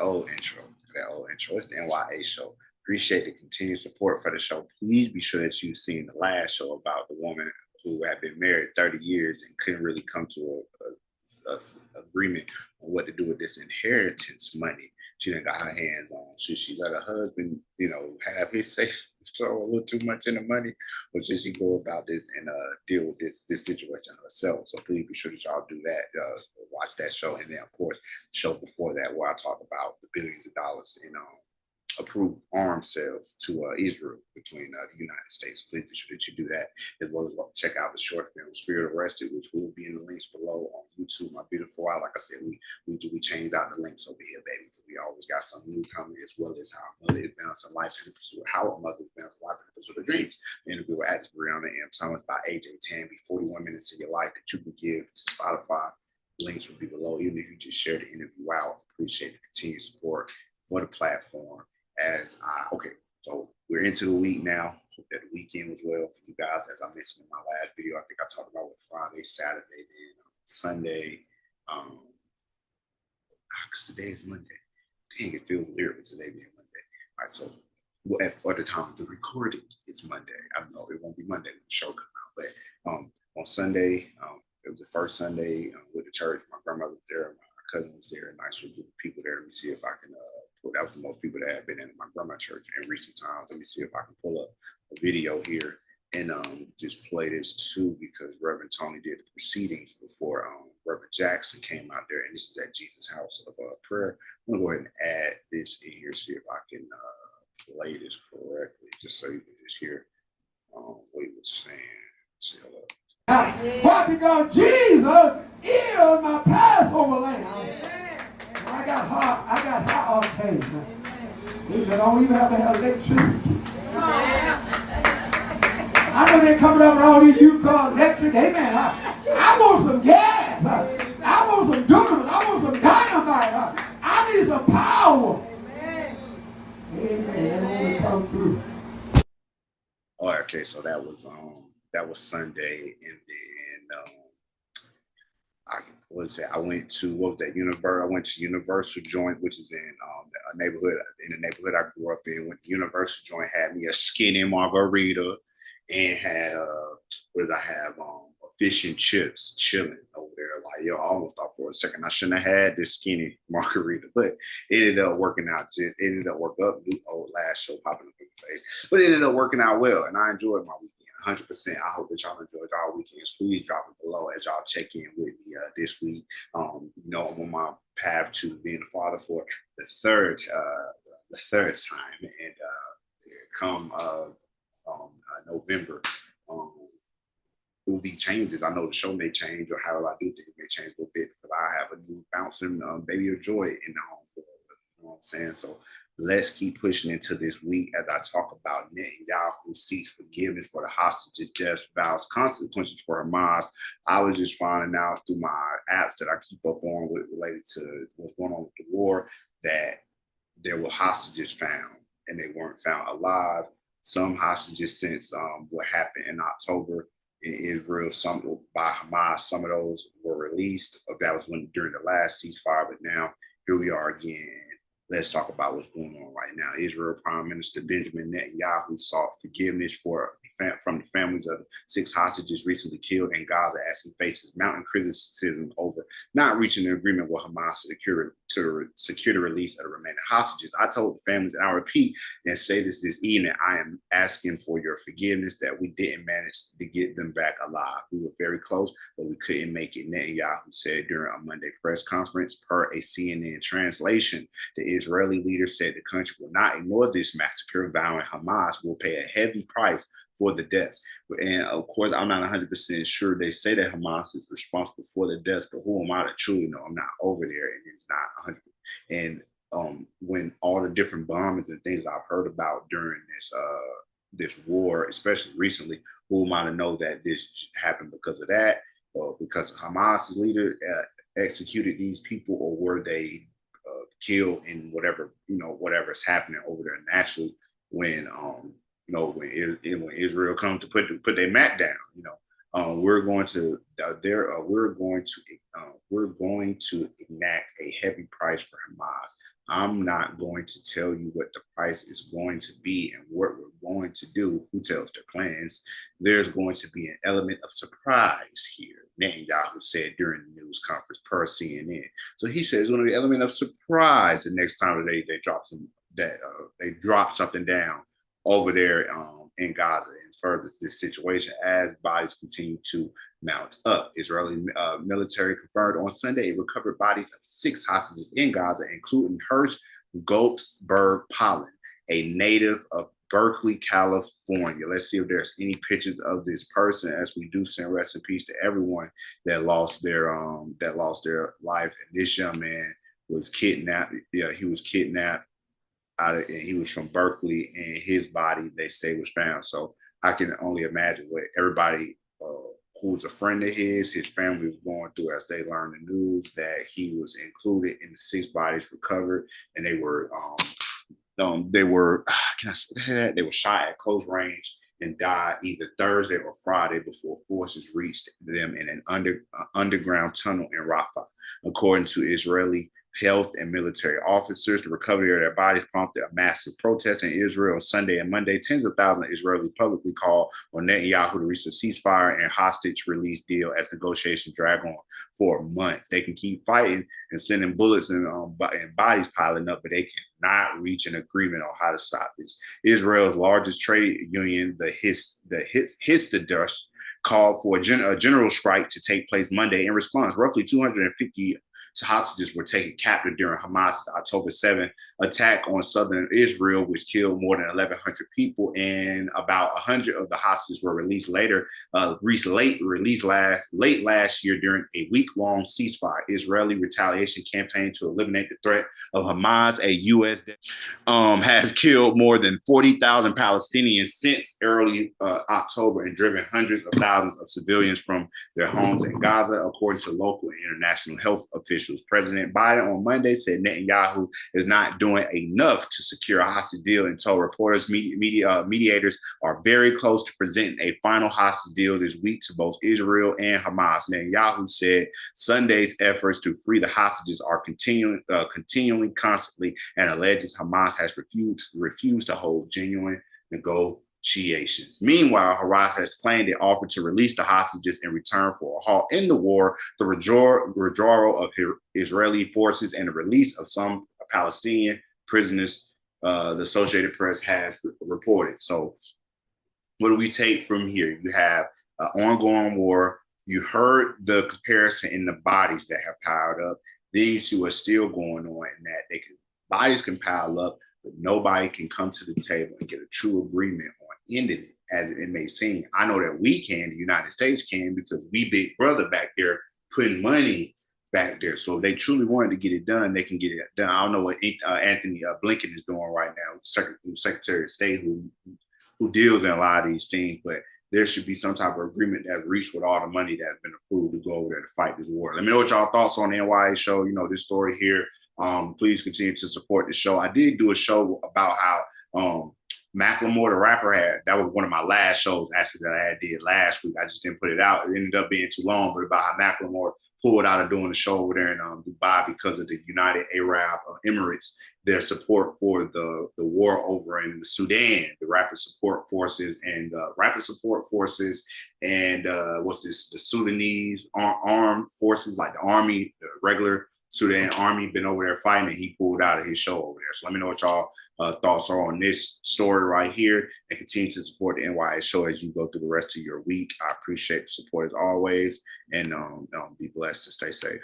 old intro. It's the N.y.a show. Appreciate the continued support for the show. Please be sure that you've seen the last show about the woman who had been married 30 years and couldn't really come to a agreement on what to do with this inheritance money. She done got her hands on. Should she let her husband, have his say so a little too much in the money, or should she go about this and deal with this situation herself? So please be sure that y'all do that. Watch that show, and then of course, the show before that where I talk about the billions of dollars in approved arms sales to Israel between the United States. Please be sure that you do that, as well as check out the short film Spirit Arrested, which will be in the links below on YouTube. My beautiful wife, like I said, we changed out the links over here, baby, because we always got something new coming, as well as how a mother is balancing life in the pursuit, how a mother is balancing life in the pursuit of dreams. The interview with actress Breyonna and Thomas by Ajay, Tambe, 41 minutes of your life that you can give to Spotify. Links will be below, even if you just share the interview out. Appreciate the continued support for the platform. So we're into the week now. Hope that the weekend was well for you guys. As I mentioned in my last video, I think I talked about what Friday, Saturday, then Sunday. Because today is Monday. Dang, it feels weird with today being Monday. All right, so at the time of the recording, it's Monday. I know it won't be Monday when the show comes out, but on Sunday, it was the first Sunday with the church. My grandmother was there. My cousin was there. A nice group of people there. Let me see if I can that was the most people that had been in my grandma church in recent times. Let me see if I can pull up a video here and just play this too, because Reverend Tony did the proceedings before Reverend Jackson came out there, and this is at Jesus' house of prayer. I'm gonna go ahead and add this in here, see if I can play this correctly, just so you can just hear what he was saying. Let's see, hold up. Why? Because Jesus is my Passover lamb. I got hot octane. I don't even have to have electricity. I know they're coming up with all these new cars, electric. Amen. I want some gas. I want some dunamis. I want some dynamite. I need some power. Amen. That only come through. Oh, okay, so that was Sunday, and then I went to Universal Joint, which is in a neighborhood I grew up in. Went to Universal Joint, had me a skinny margarita, and had what did I have? A fish and chips chilling over there. Like, I almost thought for a second I shouldn't have had this skinny margarita, but it ended up working out. It ended up working up. Last show popping up in the face, but it ended up working out well, and I enjoyed my weekend 100%. I hope that y'all enjoyed y'all weekends. Please drop it below as y'all check in with me this week. I'm on my path to being a father for the third time, and come November, there will be changes. I know the show may change, or however I do things may change a little bit, because I have a new bouncing baby of joy in the home. You know what I'm saying? So let's keep pushing into this week as I talk about Netanyahu seeks forgiveness for the hostages' deaths, vows consequences for Hamas. I was just finding out through my apps that I keep up on related to what's going on with the war, that there were hostages found, and they weren't found alive. Some hostages since what happened in October in Israel, some by Hamas, some of those were released. That was during the last ceasefire, but now here we are again. Let's talk about what's going on right now. Israel Prime Minister Benjamin Netanyahu sought forgiveness from the families of 6 hostages recently killed in Gaza, as he faces mounting criticism over not reaching an agreement with Hamas to secure the release of the remaining hostages. I told the families, and I repeat and say this evening, I am asking for your forgiveness that we didn't manage to get them back alive. We were very close, but we couldn't make it, Netanyahu said during a Monday press conference. Per a CNN translation, the Israeli leader said the country will not ignore this massacre, vowing Hamas will pay a heavy price for the deaths. And of course, I'm not 100% sure. They say that Hamas is responsible for the deaths, but who am I to truly know? I'm not over there, and it's not 100%. And when all the different bombings and things I've heard about during this war, especially recently, who am I to know that this happened because of that, or because Hamas's leader executed these people, or were they killed in whatever's happening over there naturally when when Israel comes to put their mat down. We're going to enact a heavy price for Hamas, I'm not going to tell you what the price is going to be and what we're going to do. Who tells their plans? There's going to be an element of surprise here, Netanyahu said during the news conference per CNN. So he says there's going to be an element of surprise the next time that they drop something down over there in Gaza and furthers this situation as bodies continue to mount up. Israeli military confirmed on Sunday it recovered bodies of 6 hostages in Gaza, including Hurst Goldberg Pollen, a native of Berkeley, California. Let's see if there's any pictures of this person as we do send rest in peace to everyone that lost their life. And this young man was kidnapped. Yeah, he was kidnapped and he was from Berkeley, and his body, they say, was found. So I can only imagine what everybody who was a friend of his family was going through as they learned the news that he was included in the 6 bodies recovered, and they were can I say that? They were shot at close range and died either Thursday or Friday before forces reached them in an underground tunnel in Rafah, according to Israeli health and military officers. The recovery of their bodies prompted a massive protest in Israel on Sunday and Monday. Tens of thousands of Israelis publicly called on Netanyahu to reach a ceasefire and hostage release deal as negotiations drag on for months. They can keep fighting and sending bullets and bodies piling up, but they cannot reach an agreement on how to stop this. Israel's largest trade union, the Histadrut, called for a general strike to take place Monday. In response, roughly 250 hostages were taken captive during Hamas's October 7th attack on southern Israel, which killed more than 1,100 people, and about 100 of the hostages were released late last year during a week-long ceasefire. Israeli retaliation campaign to eliminate the threat of Hamas, a U.S. has killed more than 40,000 Palestinians since early October and driven hundreds of thousands of civilians from their homes in Gaza, according to local and international health officials. President Biden on Monday said Netanyahu is not doing enough to secure a hostage deal and told reporters mediators are very close to presenting a final hostage deal this week to both Israel and Hamas. Netanyahu said Sunday's efforts to free the hostages are continuing constantly, and alleges Hamas has refused to hold genuine negotiations. Meanwhile, Hamas has claimed it offered to release the hostages in return for a halt in the war, the withdrawal of Israeli forces, and the release of some Palestinian prisoners, the Associated Press has reported. So what do we take from here? You have an ongoing war. You heard the comparison in the bodies that have piled up. Then you see what's still going on in that bodies can pile up, but nobody can come to the table and get a true agreement on ending it, as it may seem. I know that we can, the United States can, because we big brother back there putting money back there. So if they truly wanted to get it done, they can get it done. I don't know what Anthony Blinken is doing right now, Secretary of State, who deals in a lot of these things, but there should be some type of agreement that's reached with all the money that's been approved to go over there to fight this war. Let me know what y'all thoughts on the N.y.a show. You know, this story here. Please continue to support the show. I did do a show about how Macklemore, the rapper, that was one of my last shows actually that I did last week. I just didn't put it out. It ended up being too long, but about how Macklemore pulled out of doing the show over there in Dubai because of the United Arab Emirates, their support for the war over in Sudan, the rapid support forces and the Sudanese armed forces, like the army, the regular Sudan army, been over there fighting, and he pulled out of his show over there. So let me know what y'all thoughts are on this story right here, and continue to support the N.y.a show as you go through the rest of your week. I appreciate the support as always, and be blessed and stay safe.